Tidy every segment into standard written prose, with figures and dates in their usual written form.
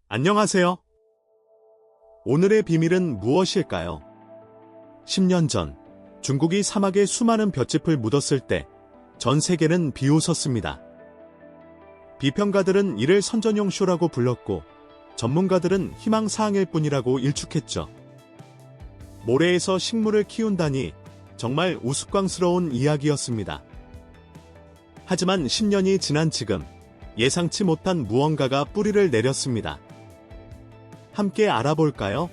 안녕하세요. 오늘의 비밀은 무엇일까요? 10년 전, 중국이 사막에 수많은 볏짚을 묻었을 때 전 세계는 비웃었습니다. 비평가들은 이를 선전용 쇼라고 불렀고 전문가들은 희망사항일 뿐이라고 일축했죠. 모래에서 식물을 키운다니 정말 우스꽝스러운 이야기였습니다. 하지만 10년이 지난 지금 예상치 못한 무언가가 뿌리를 내렸습니다. 함께 알아볼까요?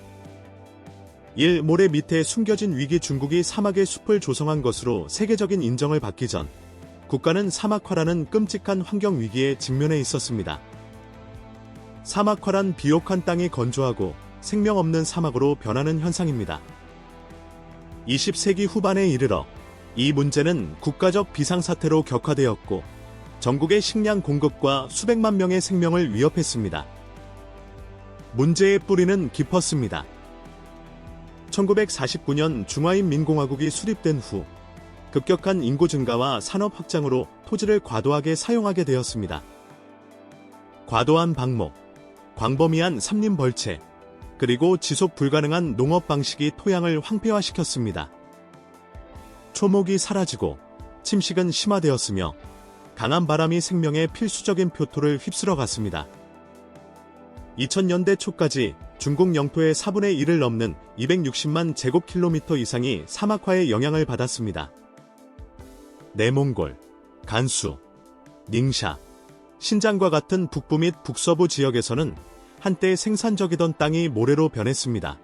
1. 모래 밑에 숨겨진 위기. 중국이 사막의 숲을 조성한 것으로 세계적인 인정을 받기 전 국가는 사막화라는 끔찍한 환경 위기에 직면해 있었습니다. 사막화란 비옥한 땅이 건조하고 생명 없는 사막으로 변하는 현상입니다. 20세기 후반에 이르러 이 문제는 국가적 비상사태로 격화되었고 전국의 식량 공급과 수백만 명의 생명을 위협했습니다. 문제의 뿌리는 깊었습니다. 1949년 중화인민공화국이 수립된 후 급격한 인구 증가와 산업 확장으로 토지를 과도하게 사용하게 되었습니다. 과도한 방목, 광범위한 삼림 벌채, 그리고 지속 불가능한 농업 방식이 토양을 황폐화시켰습니다. 초목이 사라지고 침식은 심화되었으며 강한 바람이 생명의 필수적인 표토를 휩쓸어 갔습니다. 2000년대 초까지 중국 영토의 4분의 1을 넘는 260만 제곱킬로미터 이상이 사막화의 영향을 받았습니다. 내몽골, 간수, 닝샤, 신장과 같은 북부 및 북서부 지역에서는 한때 생산적이던 땅이 모래로 변했습니다.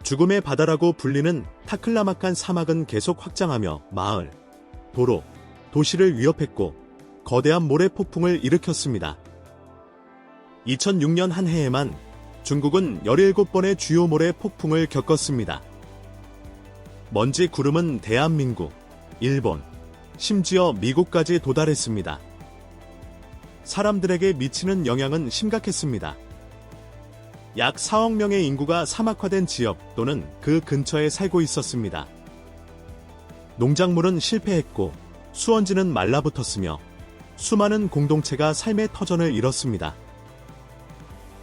죽음의 바다라고 불리는 타클라마칸 사막은 계속 확장하며 마을, 도로, 도시를 위협했고 거대한 모래 폭풍을 일으켰습니다. 2006년 한 해에만 중국은 17번의 주요 모래 폭풍을 겪었습니다. 먼지 구름은 대한민국, 일본, 심지어 미국까지 도달했습니다. 사람들에게 미치는 영향은 심각했습니다. 약 4억 명의 인구가 사막화된 지역 또는 그 근처에 살고 있었습니다. 농작물은 실패했고 수원지는 말라붙었으며 수많은 공동체가 삶의 터전을 잃었습니다.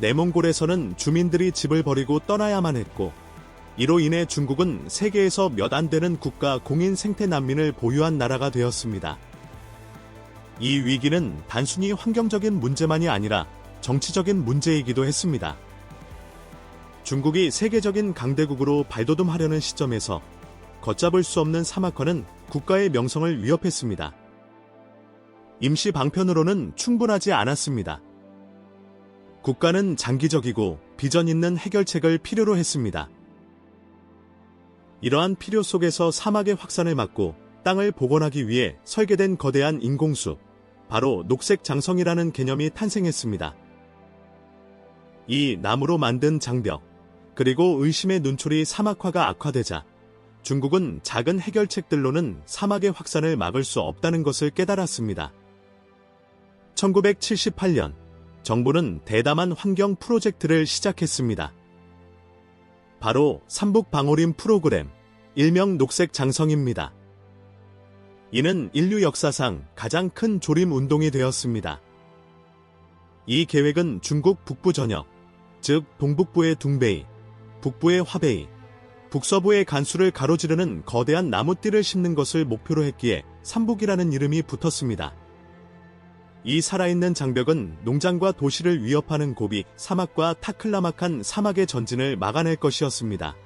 내몽골에서는 주민들이 집을 버리고 떠나야만 했고 이로 인해 중국은 세계에서 몇 안 되는 국가 공인 생태 난민을 보유한 나라가 되었습니다. 이 위기는 단순히 환경적인 문제만이 아니라 정치적인 문제이기도 했습니다. 중국이 세계적인 강대국으로 발돋움하려는 시점에서 걷잡을 수 없는 사막화는 국가의 명성을 위협했습니다. 임시 방편으로는 충분하지 않았습니다. 국가는 장기적이고 비전 있는 해결책을 필요로 했습니다. 이러한 필요 속에서 사막의 확산을 막고 땅을 복원하기 위해 설계된 거대한 인공숲, 바로 녹색 장성이라는 개념이 탄생했습니다. 이 나무로 만든 장벽, 그리고 의심의 눈초리 사막화가 악화되자 중국은 작은 해결책들로는 사막의 확산을 막을 수 없다는 것을 깨달았습니다. 1978년, 정부는 대담한 환경 프로젝트를 시작했습니다. 바로 삼북방호림 프로그램, 일명 녹색 장성입니다. 이는 인류 역사상 가장 큰 조림 운동이 되었습니다. 이 계획은 중국 북부 전역, 즉 동북부의 둥베이, 북부의 화베이, 북서부의 간수를 가로지르는 거대한 나무띠를 심는 것을 목표로 했기에 삼북이라는 이름이 붙었습니다. 이 살아있는 장벽은 농장과 도시를 위협하는 고비, 사막과 타클라마칸 사막의 전진을 막아낼 것이었습니다.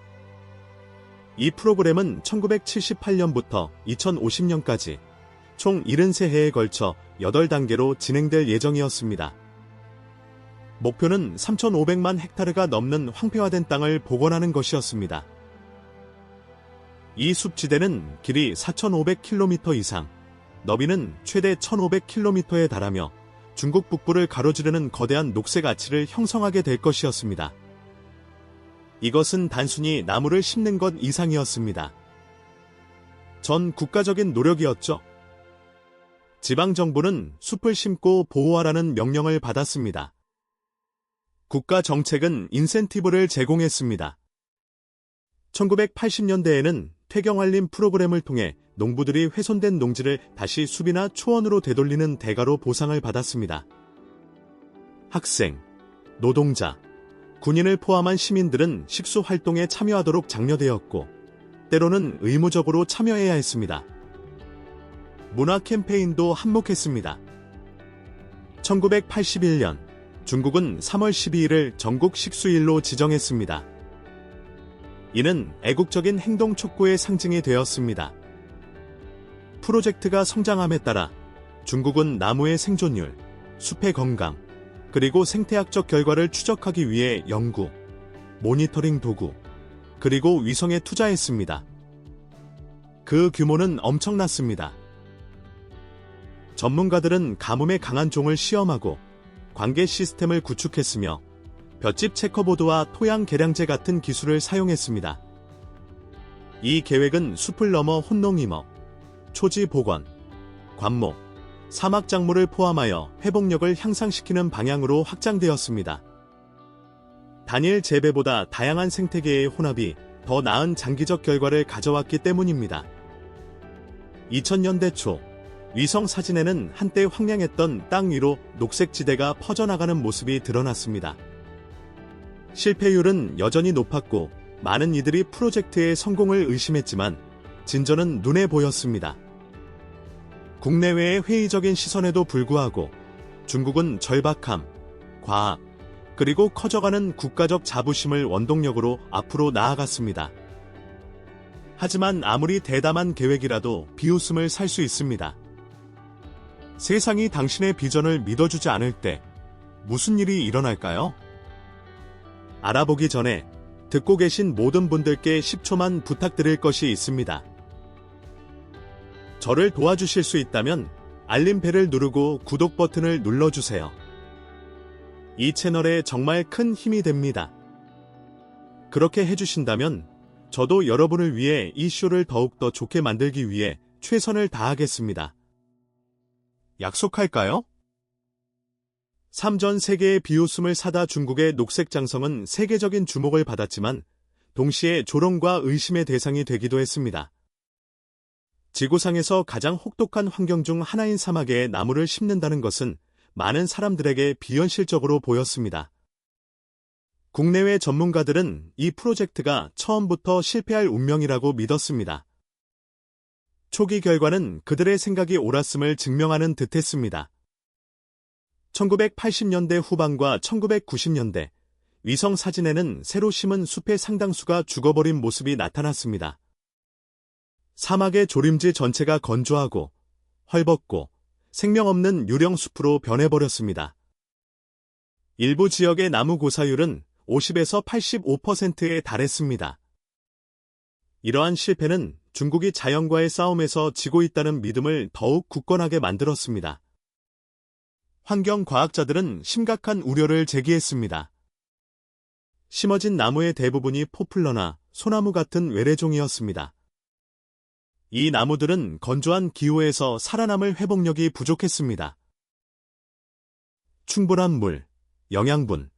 이 프로그램은 1978년부터 2050년까지 총 73해에 걸쳐 8단계로 진행될 예정이었습니다. 목표는 3,500만 헥타르가 넘는 황폐화된 땅을 복원하는 것이었습니다. 이 숲지대는 길이 4,500km 이상, 너비는 최대 1,500km에 달하며 중국 북부를 가로지르는 거대한 녹색 아치를 형성하게 될 것이었습니다. 이것은 단순히 나무를 심는 것 이상이었습니다. 전 국가적인 노력이었죠. 지방정부는 숲을 심고 보호하라는 명령을 받았습니다. 국가 정책은 인센티브를 제공했습니다. 1980년대에는 퇴경환림 프로그램을 통해 농부들이 훼손된 농지를 다시 숲이나 초원으로 되돌리는 대가로 보상을 받았습니다. 학생, 노동자, 군인을 포함한 시민들은 식수 활동에 참여하도록 장려되었고, 때로는 의무적으로 참여해야 했습니다. 문화 캠페인도 한몫했습니다. 1981년, 중국은 3월 12일을 전국 식수일로 지정했습니다. 이는 애국적인 행동 촉구의 상징이 되었습니다. 프로젝트가 성장함에 따라 중국은 나무의 생존율, 숲의 건강, 그리고 생태학적 결과를 추적하기 위해 연구, 모니터링 도구, 그리고 위성에 투자했습니다. 그 규모는 엄청났습니다. 전문가들은 가뭄에 강한 종을 시험하고 관계 시스템을 구축했으며 볏짚 체커보드와 토양 계량제 같은 기술을 사용했습니다. 이 계획은 숲을 넘어 혼농임업, 초지 복원, 관목, 사막 작물을 포함하여 회복력을 향상시키는 방향으로 확장되었습니다. 단일 재배보다 다양한 생태계의 혼합이 더 나은 장기적 결과를 가져왔기 때문입니다. 2000년대 초, 위성 사진에는 한때 황량했던 땅 위로 녹색 지대가 퍼져나가는 모습이 드러났습니다. 실패율은 여전히 높았고 많은 이들이 프로젝트의 성공을 의심했지만 진전은 눈에 보였습니다. 국내외의 회의적인 시선에도 불구하고 중국은 절박함, 과학, 그리고 커져가는 국가적 자부심을 원동력으로 앞으로 나아갔습니다. 하지만 아무리 대담한 계획이라도 비웃음을 살 수 있습니다. 세상이 당신의 비전을 믿어주지 않을 때 무슨 일이 일어날까요? 알아보기 전에 듣고 계신 모든 분들께 10초만 부탁드릴 것이 있습니다. 저를 도와주실 수 있다면 알림벨을 누르고 구독 버튼을 눌러주세요. 이 채널에 정말 큰 힘이 됩니다. 그렇게 해주신다면 저도 여러분을 위해 이 쇼를 더욱더 좋게 만들기 위해 최선을 다하겠습니다. 약속할까요? 3전 세계의 비웃음을 사다 중국의 녹색 장성은 세계적인 주목을 받았지만 동시에 조롱과 의심의 대상이 되기도 했습니다. 지구상에서 가장 혹독한 환경 중 하나인 사막에 나무를 심는다는 것은 많은 사람들에게 비현실적으로 보였습니다. 국내외 전문가들은 이 프로젝트가 처음부터 실패할 운명이라고 믿었습니다. 초기 결과는 그들의 생각이 옳았음을 증명하는 듯했습니다. 1980년대 후반과 1990년대 위성 사진에는 새로 심은 숲의 상당수가 죽어버린 모습이 나타났습니다. 사막의 조림지 전체가 건조하고 헐벗고 생명 없는 유령 숲으로 변해버렸습니다. 일부 지역의 나무 고사율은 50에서 85%에 달했습니다. 이러한 실패는 중국이 자연과의 싸움에서 지고 있다는 믿음을 더욱 굳건하게 만들었습니다. 환경과학자들은 심각한 우려를 제기했습니다. 심어진 나무의 대부분이 포플러나 소나무 같은 외래종이었습니다. 이 나무들은 건조한 기후에서 살아남을 회복력이 부족했습니다. 충분한 물, 영양분,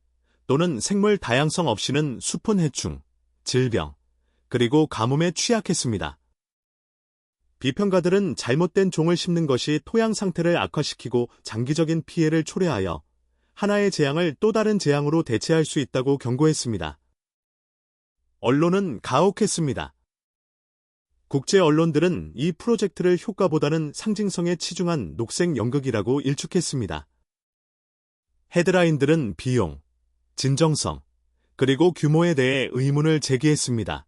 또는 생물 다양성 없이는 숲은 해충, 질병, 그리고 가뭄에 취약했습니다. 비평가들은 잘못된 종을 심는 것이 토양 상태를 악화시키고 장기적인 피해를 초래하여 하나의 재앙을 또 다른 재앙으로 대체할 수 있다고 경고했습니다. 언론은 가혹했습니다. 국제 언론들은 이 프로젝트를 효과보다는 상징성에 치중한 녹색 연극이라고 일축했습니다. 헤드라인들은 비용, 진정성, 그리고 규모에 대해 의문을 제기했습니다.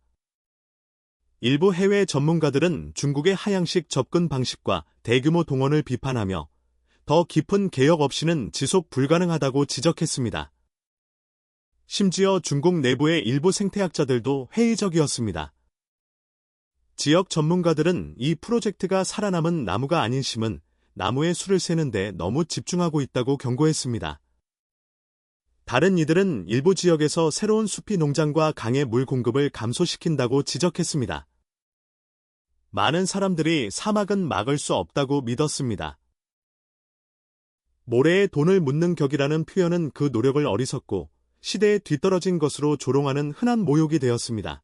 일부 해외 전문가들은 중국의 하향식 접근 방식과 대규모 동원을 비판하며 더 깊은 개혁 없이는 지속 불가능하다고 지적했습니다. 심지어 중국 내부의 일부 생태학자들도 회의적이었습니다. 지역 전문가들은 이 프로젝트가 살아남은 나무가 아닌 심은 나무의 수를 세는 데 너무 집중하고 있다고 경고했습니다. 다른 이들은 일부 지역에서 새로운 숲이 농장과 강의 물 공급을 감소시킨다고 지적했습니다. 많은 사람들이 사막은 막을 수 없다고 믿었습니다. 모래에 돈을 묻는 격이라는 표현은 그 노력을 어리석고 시대에 뒤떨어진 것으로 조롱하는 흔한 모욕이 되었습니다.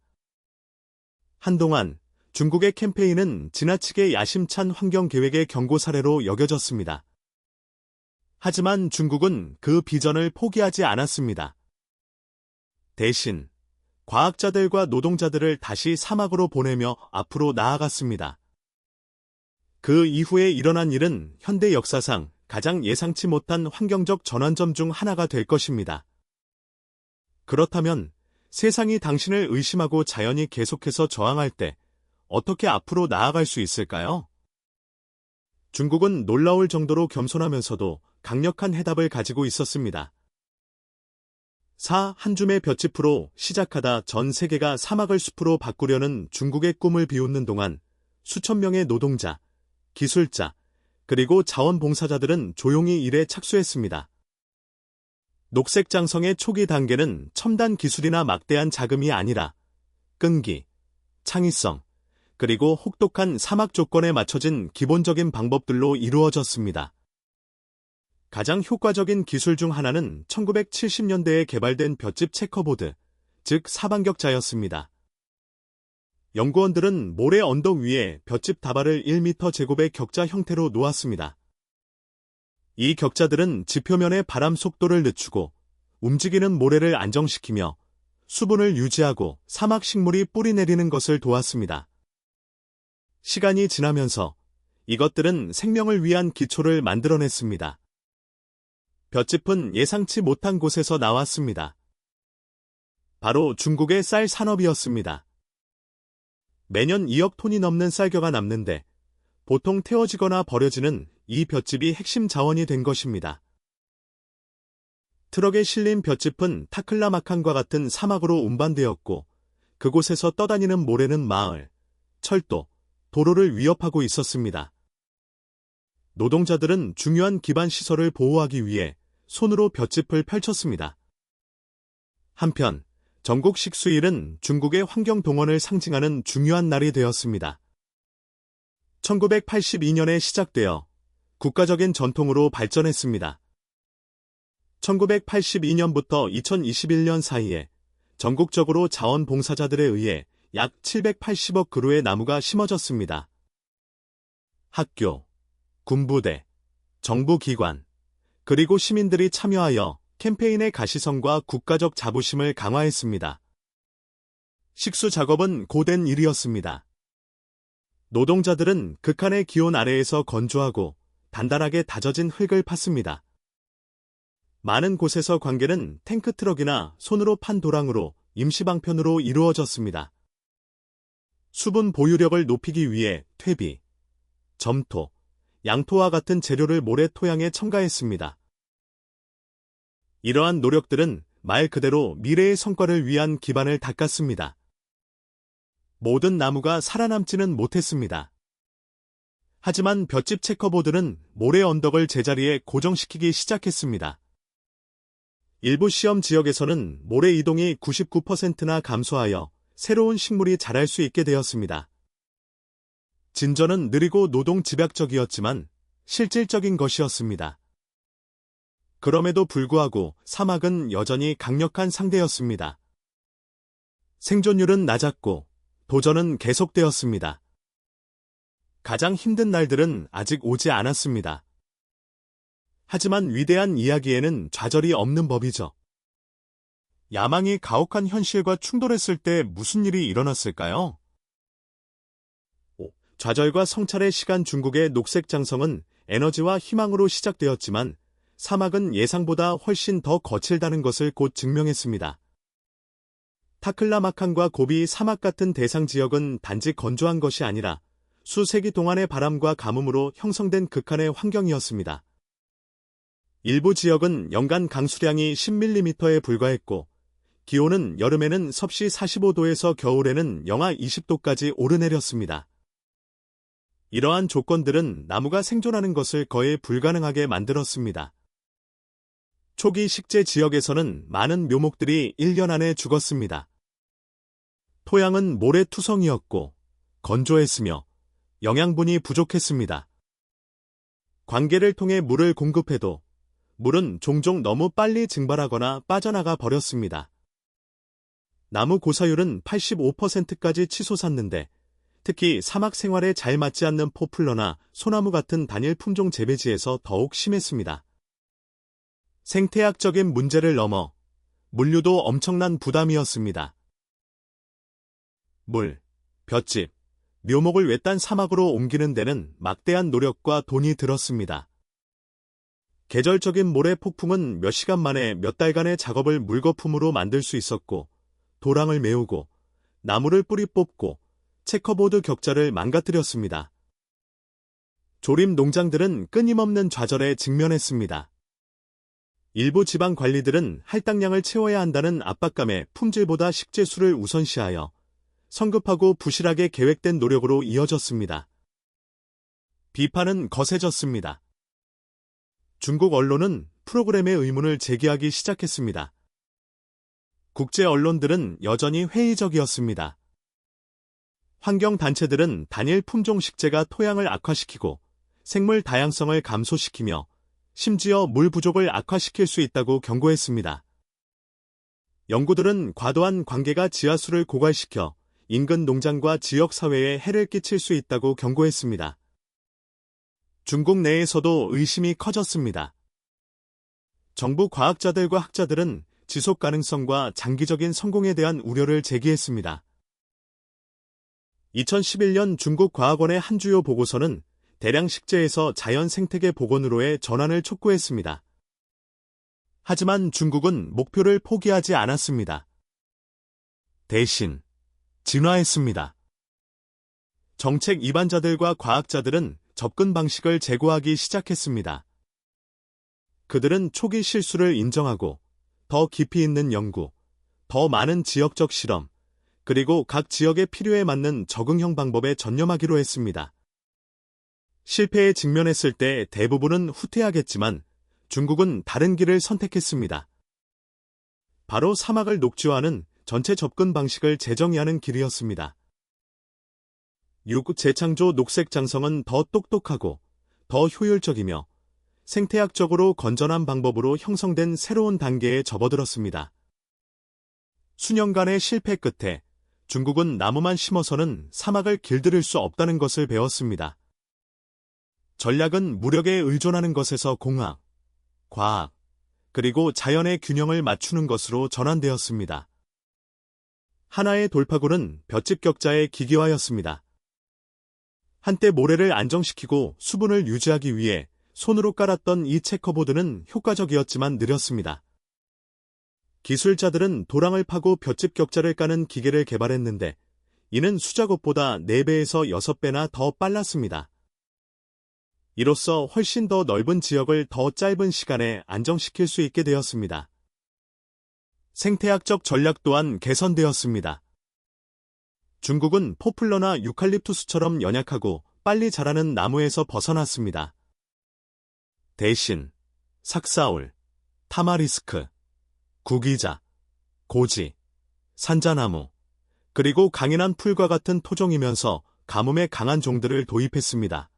한동안 중국의 캠페인은 지나치게 야심찬 환경계획의 경고 사례로 여겨졌습니다. 하지만 중국은 그 비전을 포기하지 않았습니다. 대신 과학자들과 노동자들을 다시 사막으로 보내며 앞으로 나아갔습니다. 그 이후에 일어난 일은 현대 역사상 가장 예상치 못한 환경적 전환점 중 하나가 될 것입니다. 그렇다면 세상이 당신을 의심하고 자연이 계속해서 저항할 때 어떻게 앞으로 나아갈 수 있을까요? 중국은 놀라울 정도로 겸손하면서도 강력한 해답을 가지고 있었습니다. 한 줌의 볏짚으로 시작하다 전 세계가 사막을 숲으로 바꾸려는 중국의 꿈을 비웃는 동안 수천 명의 노동자, 기술자, 그리고 자원봉사자들은 조용히 일에 착수했습니다. 녹색 장성의 초기 단계는 첨단 기술이나 막대한 자금이 아니라 끈기, 창의성, 그리고 혹독한 사막 조건에 맞춰진 기본적인 방법들로 이루어졌습니다. 가장 효과적인 기술 중 하나는 1970년대에 개발된 볏짚 체커보드, 즉 사방격자였습니다. 연구원들은 모래 언덕 위에 볏짚 다발을 1m 제곱의 격자 형태로 놓았습니다. 이 격자들은 지표면의 바람 속도를 늦추고 움직이는 모래를 안정시키며 수분을 유지하고 사막 식물이 뿌리 내리는 것을 도왔습니다. 시간이 지나면서 이것들은 생명을 위한 기초를 만들어냈습니다. 볏짚은 예상치 못한 곳에서 나왔습니다. 바로 중국의 쌀 산업이었습니다. 매년 2억 톤이 넘는 쌀겨가 남는데 보통 태워지거나 버려지는 이 볏짚이 핵심 자원이 된 것입니다. 트럭에 실린 볏짚은 타클라마칸과 같은 사막으로 운반되었고 그곳에서 떠다니는 모래는 마을, 철도, 도로를 위협하고 있었습니다. 노동자들은 중요한 기반 시설을 보호하기 위해 손으로 볏짚을 펼쳤습니다. 한편 전국 식수일은 중국의 환경 동원을 상징하는 중요한 날이 되었습니다. 1982년에 시작되어 국가적인 전통으로 발전했습니다. 1982년부터 2021년 사이에 전국적으로 자원봉사자들에 의해 약 780억 그루의 나무가 심어졌습니다. 학교, 군부대, 정부기관, 그리고 시민들이 참여하여 캠페인의 가시성과 국가적 자부심을 강화했습니다. 식수 작업은 고된 일이었습니다. 노동자들은 극한의 기온 아래에서 건조하고 단단하게 다져진 흙을 팠습니다. 많은 곳에서 관계는 탱크트럭이나 손으로 판 도랑으로 임시방편으로 이루어졌습니다. 수분 보유력을 높이기 위해 퇴비, 점토, 양토와 같은 재료를 모래 토양에 첨가했습니다. 이러한 노력들은 말 그대로 미래의 성과를 위한 기반을 닦았습니다. 모든 나무가 살아남지는 못했습니다. 하지만 볏짚 체커보드는 모래 언덕을 제자리에 고정시키기 시작했습니다. 일부 시험 지역에서는 모래 이동이 99%나 감소하여 새로운 식물이 자랄 수 있게 되었습니다. 진전은 느리고 노동 집약적이었지만 실질적인 것이었습니다. 그럼에도 불구하고 사막은 여전히 강력한 상대였습니다. 생존율은 낮았고 도전은 계속되었습니다. 가장 힘든 날들은 아직 오지 않았습니다. 하지만 위대한 이야기에는 좌절이 없는 법이죠. 야망이 가혹한 현실과 충돌했을 때 무슨 일이 일어났을까요? 좌절과 성찰의 시간. 중국의 녹색 장성은 에너지와 희망으로 시작되었지만 사막은 예상보다 훨씬 더 거칠다는 것을 곧 증명했습니다. 타클라마칸과 고비 사막 같은 대상 지역은 단지 건조한 것이 아니라 수세기 동안의 바람과 가뭄으로 형성된 극한의 환경이었습니다. 일부 지역은 연간 강수량이 10mm에 불과했고 기온은 여름에는 섭씨 45도에서 겨울에는 영하 20도까지 오르내렸습니다. 이러한 조건들은 나무가 생존하는 것을 거의 불가능하게 만들었습니다. 초기 식재 지역에서는 많은 묘목들이 1년 안에 죽었습니다. 토양은 모래투성이었고 건조했으며 영양분이 부족했습니다. 관계를 통해 물을 공급해도 물은 종종 너무 빨리 증발하거나 빠져나가 버렸습니다. 나무 고사율은 85%까지 치솟았는데 특히 사막 생활에 잘 맞지 않는 포플러나 소나무 같은 단일 품종 재배지에서 더욱 심했습니다. 생태학적인 문제를 넘어 물류도 엄청난 부담이었습니다. 물, 볏짚, 묘목을 외딴 사막으로 옮기는 데는 막대한 노력과 돈이 들었습니다. 계절적인 모래 폭풍은 몇 시간 만에 몇 달간의 작업을 물거품으로 만들 수 있었고, 도랑을 메우고, 나무를 뿌리 뽑고, 체커보드 격자를 망가뜨렸습니다. 조림 농장들은 끊임없는 좌절에 직면했습니다. 일부 지방 관리들은 할당량을 채워야 한다는 압박감에 품질보다 식재수를 우선시하여 성급하고 부실하게 계획된 노력으로 이어졌습니다. 비판은 거세졌습니다. 중국 언론은 프로그램의 의문을 제기하기 시작했습니다. 국제 언론들은 여전히 회의적이었습니다. 환경단체들은 단일 품종 식재가 토양을 악화시키고 생물 다양성을 감소시키며 심지어 물 부족을 악화시킬 수 있다고 경고했습니다. 연구들은 과도한 관계가 지하수를 고갈시켜 인근 농장과 지역 사회에 해를 끼칠 수 있다고 경고했습니다. 중국 내에서도 의심이 커졌습니다. 정부 과학자들과 학자들은 지속 가능성과 장기적인 성공에 대한 우려를 제기했습니다. 2011년 중국 과학원의 한 주요 보고서는 대량 식재에서 자연 생태계 복원으로의 전환을 촉구했습니다. 하지만 중국은 목표를 포기하지 않았습니다. 대신 진화했습니다. 정책 이반자들과 과학자들은 접근 방식을 재고하기 시작했습니다. 그들은 초기 실수를 인정하고 더 깊이 있는 연구, 더 많은 지역적 실험, 그리고 각 지역의 필요에 맞는 적응형 방법에 전념하기로 했습니다. 실패에 직면했을 때 대부분은 후퇴하겠지만 중국은 다른 길을 선택했습니다. 바로 사막을 녹지화하는 전체 접근 방식을 재정의하는 길이었습니다. 재창조 녹색 장성은 더 똑똑하고 더 효율적이며 생태학적으로 건전한 방법으로 형성된 새로운 단계에 접어들었습니다. 수년간의 실패 끝에 중국은 나무만 심어서는 사막을 길들일 수 없다는 것을 배웠습니다. 전략은 무력에 의존하는 것에서 공학, 과학, 그리고 자연의 균형을 맞추는 것으로 전환되었습니다. 하나의 돌파구는 볏짚 격자의 기기화였습니다. 한때 모래를 안정시키고 수분을 유지하기 위해 손으로 깔았던 이 체커보드는 효과적이었지만 느렸습니다. 기술자들은 도랑을 파고 볏짚 격자를 까는 기계를 개발했는데 이는 수작업보다 4배에서 6배나 더 빨랐습니다. 이로써 훨씬 더 넓은 지역을 더 짧은 시간에 안정시킬 수 있게 되었습니다. 생태학적 전략 또한 개선되었습니다. 중국은 포플러나 유칼립투스처럼 연약하고 빨리 자라는 나무에서 벗어났습니다. 대신 삭사올, 타마리스크, 구기자, 고지, 산자나무, 그리고 강인한 풀과 같은 토종이면서 가뭄에 강한 종들을 도입했습니다.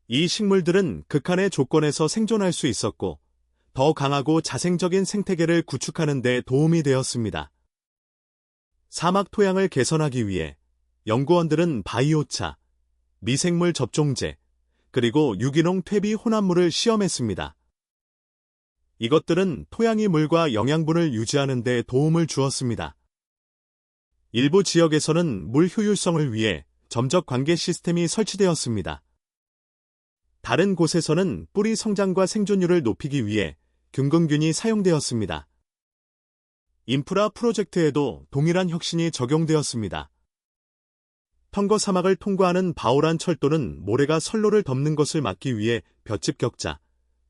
이 식물들은 극한의 조건에서 생존할 수 있었고 더 강하고 자생적인 생태계를 구축하는 데 도움이 되었습니다. 사막 토양을 개선하기 위해 연구원들은 바이오차, 미생물 접종제, 그리고 유기농 퇴비 혼합물을 시험했습니다. 이것들은 토양의 물과 영양분을 유지하는 데 도움을 주었습니다. 일부 지역에서는 물 효율성을 위해 점적 관계 시스템이 설치되었습니다. 다른 곳에서는 뿌리 성장과 생존율을 높이기 위해 균근균이 사용되었습니다. 인프라 프로젝트에도 동일한 혁신이 적용되었습니다. 텅거 사막을 통과하는 바오란 철도는 모래가 선로를 덮는 것을 막기 위해 볏짚 격자,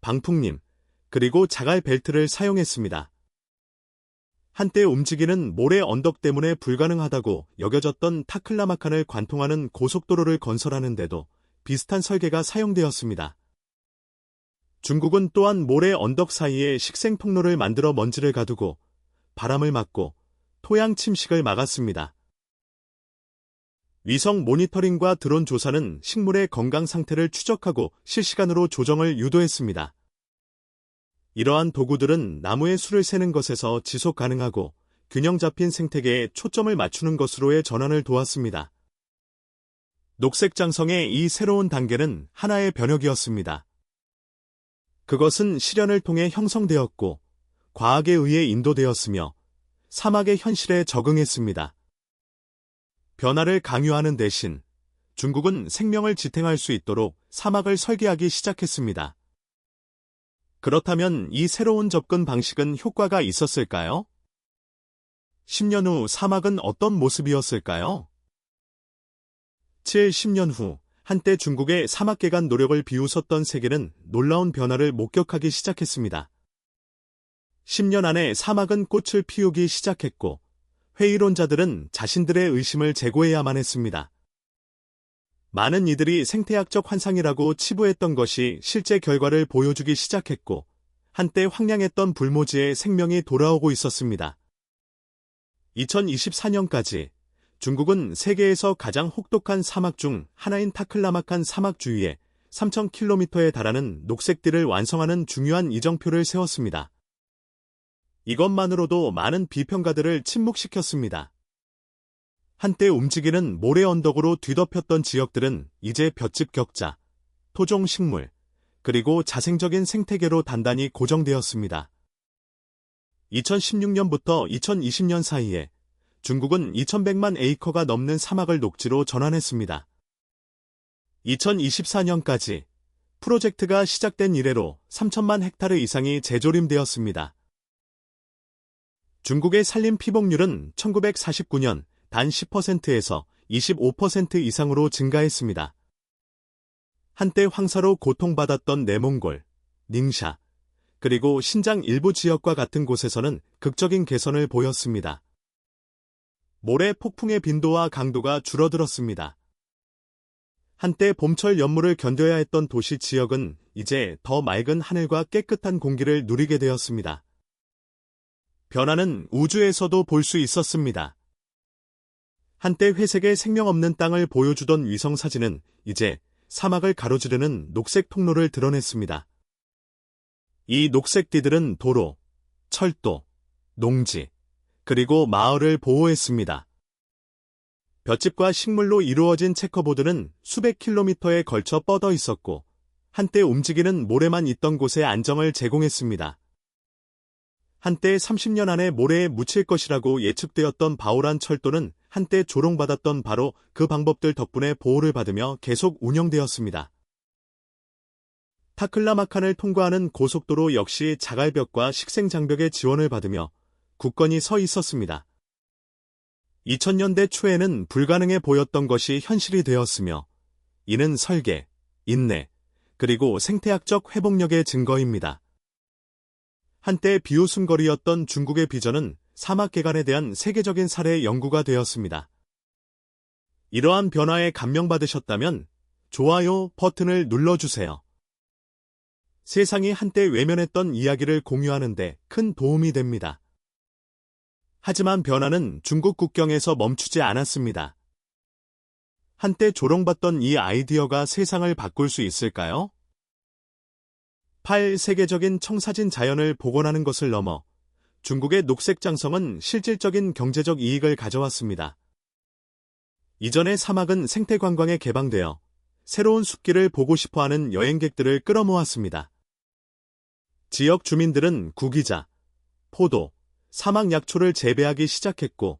방풍림, 그리고 자갈 벨트를 사용했습니다. 한때 움직이는 모래 언덕 때문에 불가능하다고 여겨졌던 타클라마칸을 관통하는 고속도로를 건설하는데도 비슷한 설계가 사용되었습니다. 중국은 또한 모래 언덕 사이에 식생 통로를 만들어 먼지를 가두고 바람을 막고 토양 침식을 막았습니다. 위성 모니터링과 드론 조사는 식물의 건강 상태를 추적하고 실시간으로 조정을 유도했습니다. 이러한 도구들은 나무의 수를 세는 것에서 지속 가능하고 균형 잡힌 생태계에 초점을 맞추는 것으로의 전환을 도왔습니다. 녹색 장성의 이 새로운 단계는 하나의 변혁이었습니다. 그것은 실현을 통해 형성되었고 과학에 의해 인도되었으며 사막의 현실에 적응했습니다. 변화를 강요하는 대신 중국은 생명을 지탱할 수 있도록 사막을 설계하기 시작했습니다. 그렇다면 이 새로운 접근 방식은 효과가 있었을까요? 10년 후 사막은 어떤 모습이었을까요? 10년 후 한때 중국의 사막 개간 노력을 비웃었던 세계는 놀라운 변화를 목격하기 시작했습니다. 10년 안에 사막은 꽃을 피우기 시작했고 회의론자들은 자신들의 의심을 제고해야만 했습니다. 많은 이들이 생태학적 환상이라고 치부했던 것이 실제 결과를 보여주기 시작했고 한때 황량했던 불모지에 생명이 돌아오고 있었습니다. 2024년까지 중국은 세계에서 가장 혹독한 사막 중 하나인 타클라마칸 사막 주위에 3,000km에 달하는 녹색띠를 완성하는 중요한 이정표를 세웠습니다. 이것만으로도 많은 비평가들을 침묵시켰습니다. 한때 움직이는 모래 언덕으로 뒤덮였던 지역들은 이제 볏짚 격자, 토종 식물, 그리고 자생적인 생태계로 단단히 고정되었습니다. 2016년부터 2020년 사이에 중국은 2,100만 에이커가 넘는 사막을 녹지로 전환했습니다. 2024년까지 프로젝트가 시작된 이래로 3천만 헥타르 이상이 재조림되었습니다. 중국의 산림 피복률은 1949년 단 10%에서 25% 이상으로 증가했습니다. 한때 황사로 고통받았던 내몽골, 닝샤, 그리고 신장 일부 지역과 같은 곳에서는 극적인 개선을 보였습니다. 모래 폭풍의 빈도와 강도가 줄어들었습니다. 한때 봄철 연무를 견뎌야 했던 도시 지역은 이제 더 맑은 하늘과 깨끗한 공기를 누리게 되었습니다. 변화는 우주에서도 볼 수 있었습니다. 한때 회색의 생명 없는 땅을 보여주던 위성사진은 이제 사막을 가로지르는 녹색 통로를 드러냈습니다. 이 녹색띠들은 도로, 철도, 농지, 그리고 마을을 보호했습니다. 볏짚과 식물로 이루어진 체커보드는 수백 킬로미터에 걸쳐 뻗어 있었고 한때 움직이는 모래만 있던 곳에 안정을 제공했습니다. 한때 30년 안에 모래에 묻힐 것이라고 예측되었던 바오란 철도는 한때 조롱받았던 바로 그 방법들 덕분에 보호를 받으며 계속 운영되었습니다. 타클라마칸을 통과하는 고속도로 역시 자갈벽과 식생장벽의 지원을 받으며 굳건히 서 있었습니다. 2000년대 초에는 불가능해 보였던 것이 현실이 되었으며 이는 설계, 인내, 그리고 생태학적 회복력의 증거입니다. 한때 비웃음거리였던 중국의 비전은 사막 개간에 대한 세계적인 사례의 연구가 되었습니다. 이러한 변화에 감명받으셨다면 좋아요 버튼을 눌러주세요. 세상이 한때 외면했던 이야기를 공유하는 데 큰 도움이 됩니다. 하지만 변화는 중국 국경에서 멈추지 않았습니다. 한때 조롱받던 이 아이디어가 세상을 바꿀 수 있을까요? 8. 세계적인 청사진 자연을 복원하는 것을 넘어 중국의 녹색 장성은 실질적인 경제적 이익을 가져왔습니다. 이전의 사막은 생태 관광에 개방되어 새로운 숲길을 보고 싶어하는 여행객들을 끌어모았습니다. 지역 주민들은 구기자, 포도, 사막 약초를 재배하기 시작했고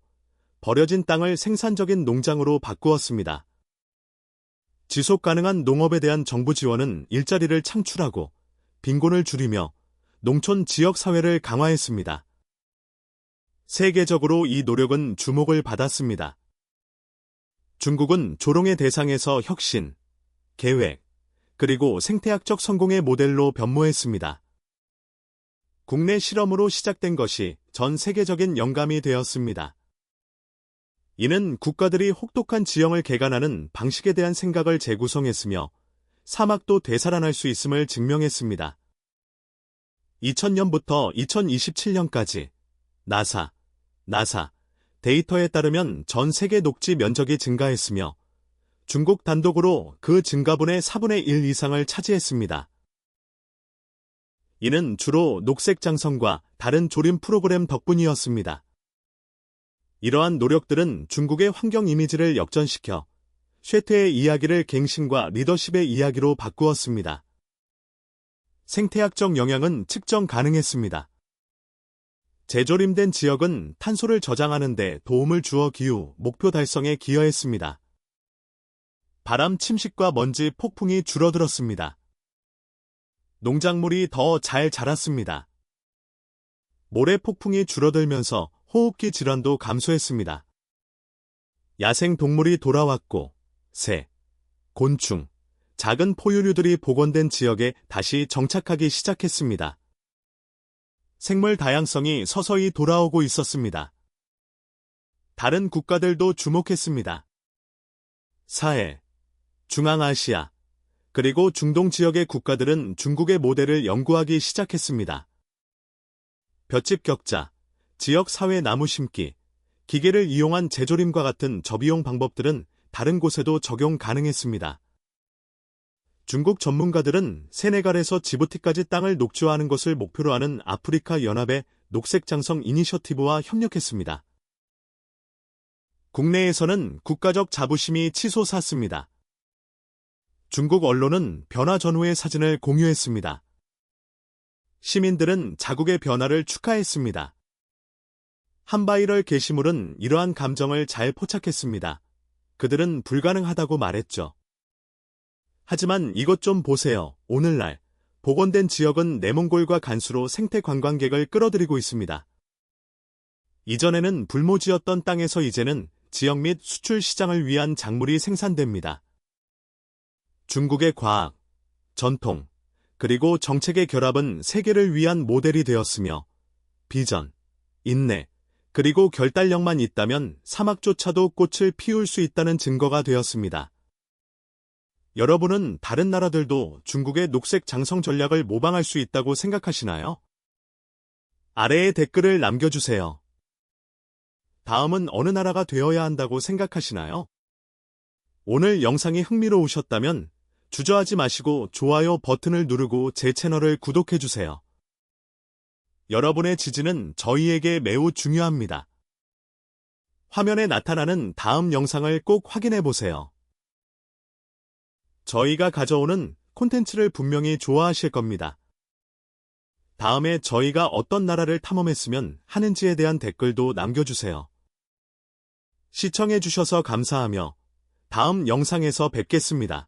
버려진 땅을 생산적인 농장으로 바꾸었습니다. 지속 가능한 농업에 대한 정부 지원은 일자리를 창출하고 빈곤을 줄이며 농촌 지역 사회를 강화했습니다. 세계적으로 이 노력은 주목을 받았습니다. 중국은 조롱의 대상에서 혁신, 계획, 그리고 생태학적 성공의 모델로 변모했습니다. 국내 실험으로 시작된 것이 전 세계적인 영감이 되었습니다. 이는 국가들이 혹독한 지형을 개간하는 방식에 대한 생각을 재구성했으며 사막도 되살아날 수 있음을 증명했습니다. 2000년부터 2027년까지 나사 데이터에 따르면 전 세계 녹지 면적이 증가했으며 중국 단독으로 그 증가분의 4분의 1 이상을 차지했습니다. 이는 주로 녹색 장성과 다른 조림 프로그램 덕분이었습니다. 이러한 노력들은 중국의 환경 이미지를 역전시켜 쉐트의 이야기를 갱신과 리더십의 이야기로 바꾸었습니다. 생태학적 영향은 측정 가능했습니다. 재조림된 지역은 탄소를 저장하는 데 도움을 주어 기후 목표 달성에 기여했습니다. 바람 침식과 먼지 폭풍이 줄어들었습니다. 농작물이 더 잘 자랐습니다. 모래 폭풍이 줄어들면서 호흡기 질환도 감소했습니다. 야생 동물이 돌아왔고 새, 곤충, 작은 포유류들이 복원된 지역에 다시 정착하기 시작했습니다. 생물 다양성이 서서히 돌아오고 있었습니다. 다른 국가들도 주목했습니다. 사해, 중앙아시아, 그리고 중동 지역의 국가들은 중국의 모델을 연구하기 시작했습니다. 볏짚 격자, 지역 사회 나무 심기, 기계를 이용한 재조림과 같은 저비용 방법들은 다른 곳에도 적용 가능했습니다. 중국 전문가들은 세네갈에서 지부티까지 땅을 녹조하는 것을 목표로 하는 아프리카 연합의 녹색장성 이니셔티브와 협력했습니다. 국내에서는 국가적 자부심이 치솟았습니다. 중국 언론은 변화 전후의 사진을 공유했습니다. 시민들은 자국의 변화를 축하했습니다. 한바이럴 게시물은 이러한 감정을 잘 포착했습니다. 그들은 불가능하다고 말했죠. 하지만 이것 좀 보세요. 오늘날 복원된 지역은 내몽골과 간수로 생태 관광객을 끌어들이고 있습니다. 이전에는 불모지였던 땅에서 이제는 지역 및 수출 시장을 위한 작물이 생산됩니다. 중국의 과학, 전통, 그리고 정책의 결합은 세계를 위한 모델이 되었으며 비전, 인내, 그리고 결단력만 있다면 사막조차도 꽃을 피울 수 있다는 증거가 되었습니다. 여러분은 다른 나라들도 중국의 녹색 장성 전략을 모방할 수 있다고 생각하시나요? 아래에 댓글을 남겨주세요. 다음은 어느 나라가 되어야 한다고 생각하시나요? 오늘 영상이 흥미로우셨다면 주저하지 마시고 좋아요 버튼을 누르고 제 채널을 구독해주세요. 여러분의 지지는 저희에게 매우 중요합니다. 화면에 나타나는 다음 영상을 꼭 확인해보세요. 저희가 가져오는 콘텐츠를 분명히 좋아하실 겁니다. 다음에 저희가 어떤 나라를 탐험했으면 하는지에 대한 댓글도 남겨주세요. 시청해주셔서 감사하며 다음 영상에서 뵙겠습니다.